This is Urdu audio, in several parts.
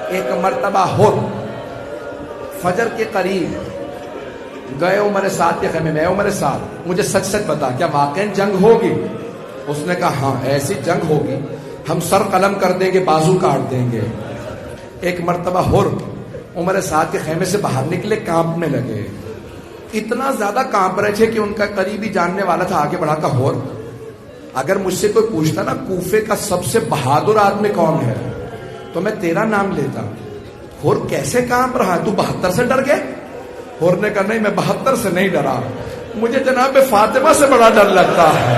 ایک مرتبہ ہو فجر کے قریب گئے عمر سعد کے خیمے میں، عمر سعد مجھے سچ سچ بتا کیا واقعی جنگ ہوگی؟ اس نے کہا ہاں ایسی جنگ ہوگی، ہم سر قلم کر دیں گے، بازو کاٹ دیں گے۔ ایک مرتبہ ہور عمر سعد کے خیمے سے باہر نکلے، کانپنے لگے، اتنا زیادہ کانپ رہے تھے کہ ان کا قریبی جاننے والا تھا، آگے بڑھا کہا ہور اگر مجھ سے کوئی پوچھتا نا کوفے کا سب سے بہادر آدمی کون ہے تو میں تیرا نام لیتا۔ ہور کیسے کانپ رہا ہے؟ تو 72 سے ڈر گئے؟ ہور نے کہا نہیں میں 72 سے نہیں ڈرا، مجھے جناب فاطمہ سے بڑا ڈر لگتا ہے،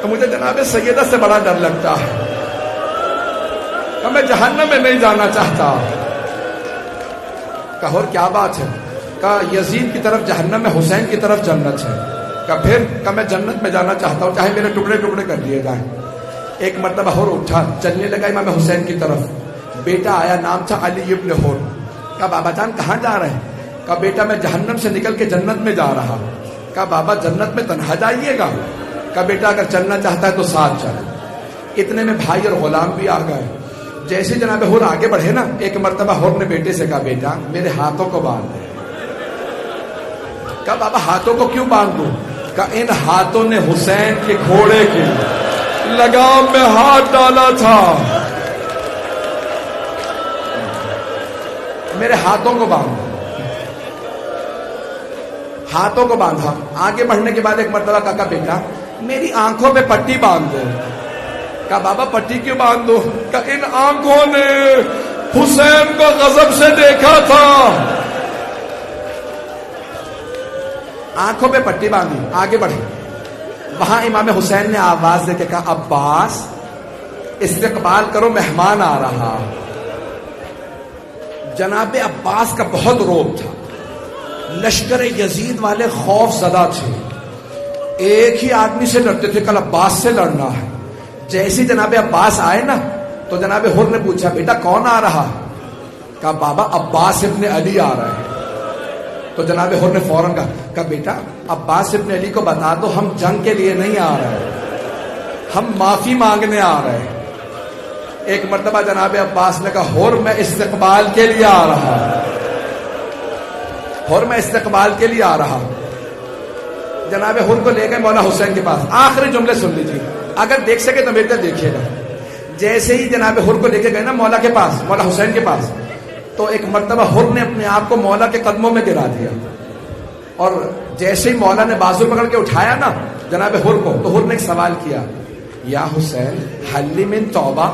مجھے جناب سیدہ سے بڑا ڈر لگتا ہے، میں جہنم میں نہیں جانا چاہتا۔ کہا اور کیا بات ہے؟ کہا یزید کی طرف جہنم میں، حسین کی طرف جنت ہے۔ کہا پھر؟ کہا میں جنت میں جانا چاہتا ہوں چاہے میرے ٹکڑے ٹکڑے کر دیے جائیں۔ ایک مرتبہ ہور اٹھا چلنے لگا امام حسین کی طرف، بیٹا آیا، نام تھا علی ابن ہور۔ کہا بابا جان کہاں جا رہے ہیں؟ کہا بیٹا میں جہنم سے نکل کے جنت میں جا رہا۔ کہا بابا جنت میں تنہا جائیے گا؟ کہا بیٹا اگر چلنا چاہتا ہے تو ساتھ چل۔ اتنے میں بھائی اور غلام بھی آ گئے۔ جیسے جناب ہور آگے بڑھے نا، ایک مرتبہ ہور نے بیٹے سے کہا بیٹا میرے ہاتھوں کو باندھ دے۔ کہا بابا ہاتھوں کو کیوں باندھ دوں؟ کہا ان ہاتھوں نے حسین کے گھوڑے کے لگام میں ہاتھ ڈالا تھا، میرے ہاتھوں کو باندھا، ہاتھوں کو باندھا۔ آگے بڑھنے کے بعد ایک مرتبہ کہا بیٹا میری آنکھوں پہ پٹی باندھ دے۔ کہا بابا پٹی کیوں باندھ دو؟ کہا ان آنکھوں نے حسین کو غضب سے دیکھا تھا، آنکھوں پہ پٹی باندھی۔ آگے بڑھے، وہاں امام حسین نے آواز دے کے کہا عباس استقبال کرو مہمان آ رہا۔ جناب عباس کا بہت روب تھا، لشکر یزید والے خوف زدہ تھے، ایک ہی آدمی سے لڑتے تھے، کل عباس سے لڑنا ہے۔ جیسے جناب عباس آئے نا تو جناب ہور نے پوچھا بیٹا کون آ رہا؟ کہا بابا عباس ابن علی آ رہا ہے۔ تو جناب ہور نے فوراً کہا بیٹا عباس ابن علی کو بتا دو ہم جنگ کے لیے نہیں آ رہے، ہم معافی مانگنے آ رہے ہیں۔ ایک مرتبہ جناب عباس نے کہا ہور میں استقبال کے لیے آ رہا، ہور میں استقبال کے لیے آ رہا۔ جناب ہور کو لے گئے مولا حسین کے پاس۔ آخری جملے سن لیجیے، اگر دیکھ سکے تو میرے دیکھیے گا۔ جیسے ہی جناب ہور کو لے کے گئے نا مولا کے پاس، مولا حسین کے پاس، تو ایک مرتبہ ہور نے اپنے آپ کو مولا کے قدموں میں گرا دیا، اور جیسے ہی مولا نے بازو پکڑ کے اٹھایا نا جناب ہور کو، تو ہور نے ایک سوال کیا، یا حسین حل من توبہ،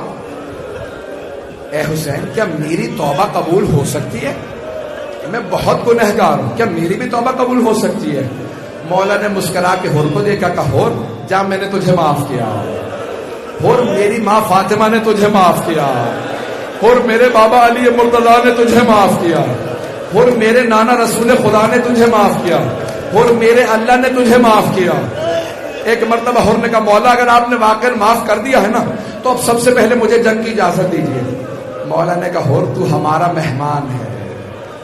اے حسین کیا میری توبہ قبول ہو سکتی ہے؟ میں بہت گنہگار ہوں، کیا میری بھی توبہ قبول ہو سکتی ہے؟ مولا نے مسکرا کے ہور کو دیکھا، کہا ہور جا میں نے تجھے معاف کیا، ہور میری ماں فاطمہ نے تجھے معاف کیا، ہور میرے بابا علی مرتضیٰ نے تجھے معاف کیا، ہور میرے نانا رسول خدا نے تجھے معاف کیا، ہور میرے اللہ نے تجھے معاف کیا۔ ایک مرتبہ ہور نے کہا مولا اگر آپ نے واقعا معاف کر دیا ہے نا تو اب سب سے پہلے مجھے جنگ کی اجازت دیجیے۔ مولا نے کہا ہور تو ہمارا مہمان ہے،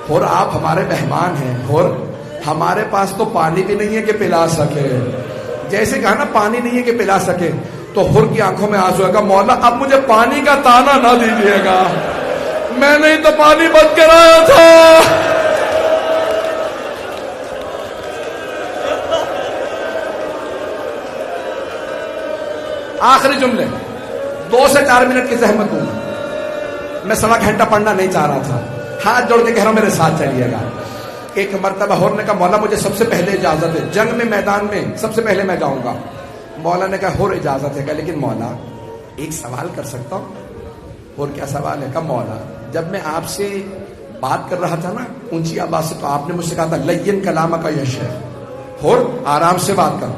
ہور آپ ہمارے مہمان ہیں، ہور ہمارے پاس تو پانی بھی نہیں ہے کہ پلا سکے۔ جیسے کہا نا پانی نہیں ہے کہ پلا سکے، تو ہور کی آنکھوں میں آنسو ہے، کہا مولا اب مجھے پانی کا تانا نہ دیجیے گا، میں نے تو پانی بند کرایا تھا۔ آخری جملے 2 سے 4 منٹ کی زحمت دوں، میں 1.25 گھنٹہ پڑھنا نہیں چاہ رہا تھا، ہاتھ جوڑ کے کہہ رہا ہوں میرے ساتھ چلیے گا۔ ایک مرتبہ ہور نے کہا مولا مجھے سب سے پہلے اجازت ہے، جنگ میں میدان میں سب سے پہلے میں جاؤں گا۔ مولا نے کہا ہور اجازت ہے، کہا لیکن مولا ایک سوال کر سکتا ہوں؟ اور کیا سوال ہے؟ کہا مولا جب میں آپ سے بات کر رہا تھا نا اونچی آواز سے، تو آپ نے مجھ سے کہا تھا لین کلامہ کا یش ہے، ہور آرام سے بات کر،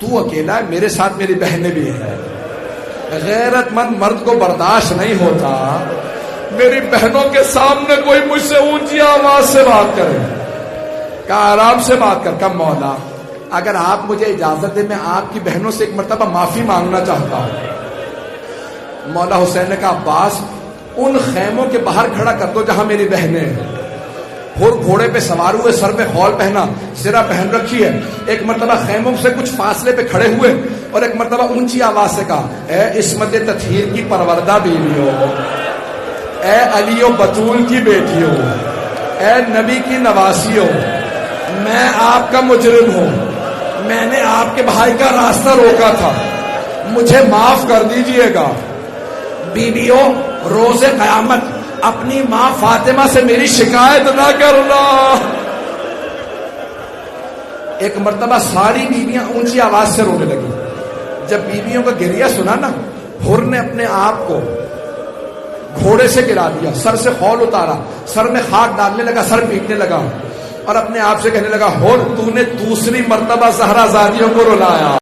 تو اکیلا ہے، میرے ساتھ میری بہنیں بھی ہیں، غیرت مند مرد کو برداشت نہیں ہوتا میری بہنوں کے سامنے کوئی مجھ سے اونچی آواز سے بات کرے، کہا آرام سے بات کر۔ کہا مولا اگر آپ مجھے اجازت دیں میں آپ کی بہنوں سے ایک مرتبہ معافی مانگنا چاہتا ہوں۔ مولا حسین نے کہا عباس ان خیموں کے باہر کھڑا کر دو جہاں میری بہنیں ہیں۔ ہور گھوڑے پہ سوار ہوئے، سر پہ خول پہنا، سرہ پہن رکھی ہے، ایک مرتبہ خیموں سے کچھ فاصلے پہ کھڑے ہوئے، اور ایک مرتبہ اونچی آواز سے کہا اے عصمت تطہیر کی پروردہ بیویوں، اے علی و بطول کی بیٹیوں، اے نبی کی نواسیوں، میں آپ کا مجرم ہوں، میں نے آپ کے بھائی کا راستہ روکا تھا، مجھے معاف کر دیجئے گا۔ بیویوں، روز قیامت اپنی ماں فاطمہ سے میری شکایت نہ کرنا۔ ایک مرتبہ ساری بیویاں اونچی آواز سے رونے لگی۔ جب بیویوں کا گریہ سنا نا، حر نے اپنے آپ کو گھوڑے سے گرا دیا، سر سے خول اتارا، سر میں خاک ڈالنے لگا، سر پیٹنے لگا اور اپنے آپ سے کہنے لگا حر تو نے دوسری مرتبہ زہرا زادیوں کو رلایا۔